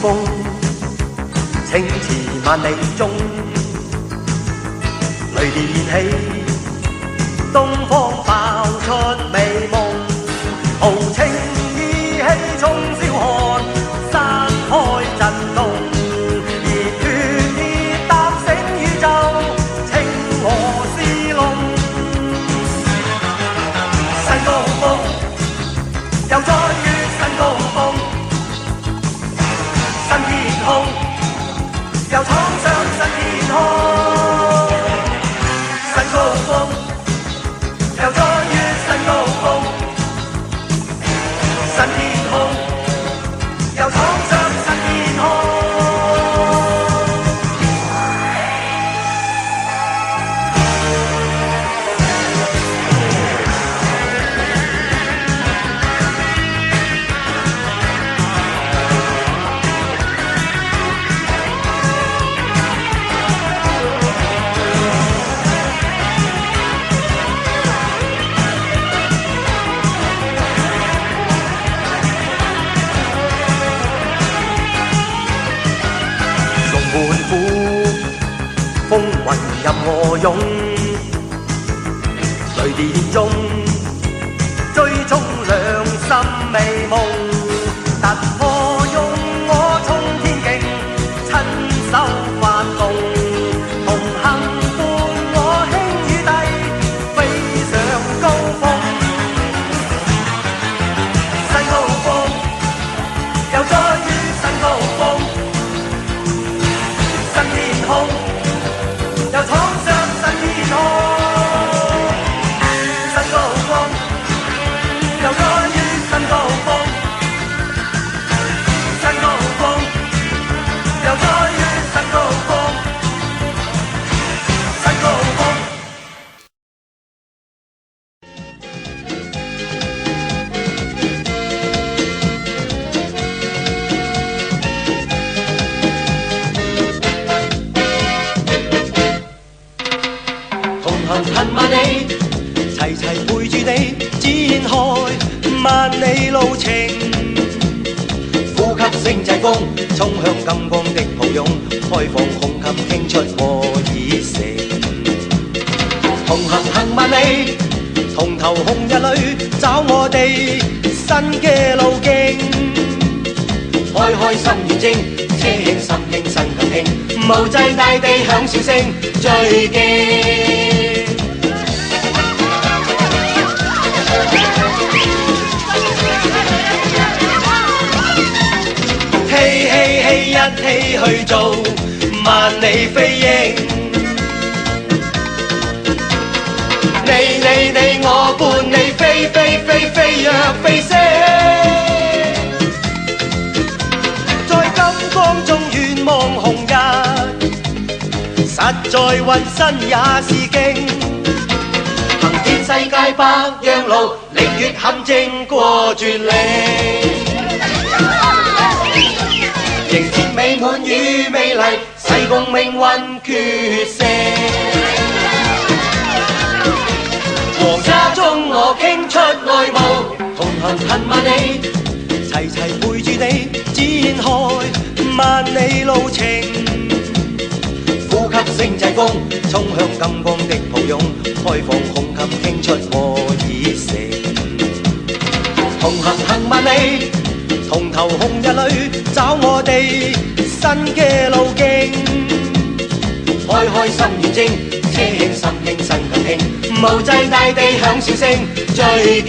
風，情詞萬里中，雷電燃起，東方爆出美夢，豪情意氣衝霄漢，散開震動，熱血熱踏醒宇宙，情和是龍，新高峰，又再越新高峰。新天空，又闖上新天空，新高峰，又再越新高峰，新天空，又闖上新天空。風雲任我湧，雷電中追蹤良心美夢，突破用我衝天勁，親手發動，同行伴我輕與低，飛上高峰，新高峰，又再於新高峰，新天空。又闖上新天空，新高峰，又再於新高峰，新高峰，又再於新高峰，新高峰。行萬里，齊齊陪住你，展開萬里路程。呼吸聲濟公，衝向金光的抱擁，開放胸襟傾出我熱誠。同行萬里，同頭紅日裏找我哋新嘅路徑。開開心願證，車輕心輕身更輕，無際大地響笑聲最勁。一起去做萬里飛鷹，你我伴你飛飛飛飛躍飛升，在金光中遠望紅日，實在渾身也是勁，行遍世界百樣路，歷越陷阱過絕嶺。迎接美滿與美麗，誓共命運決勝。黃沙中我傾出愛慕，同行萬里，齊齊陪住你，展開萬里路程。呼吸聲濟公，衝向金光的抱擁，開放胸襟傾出我熱誠。同行萬里，同頭紅日裏找我哋新嘅路徑，開開心願證，車輕心輕身更輕，無際大地響笑聲最勁。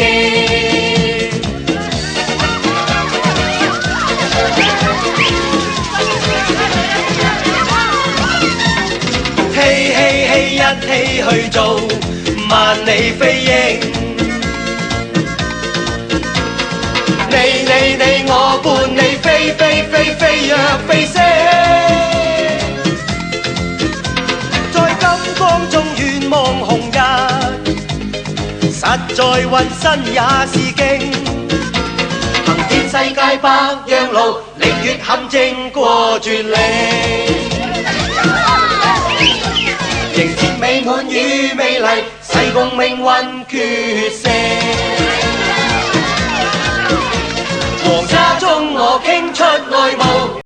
一起去做萬里飛鷹，你我伴你飛飛飛飛躍飛升，在金光中遠望紅日，實在渾身也是勁，行遍世界百樣路，歷越陷阱過絕嶺。迎接美滿與美麗，誓共命運決勝。黃沙中我傾出愛慕。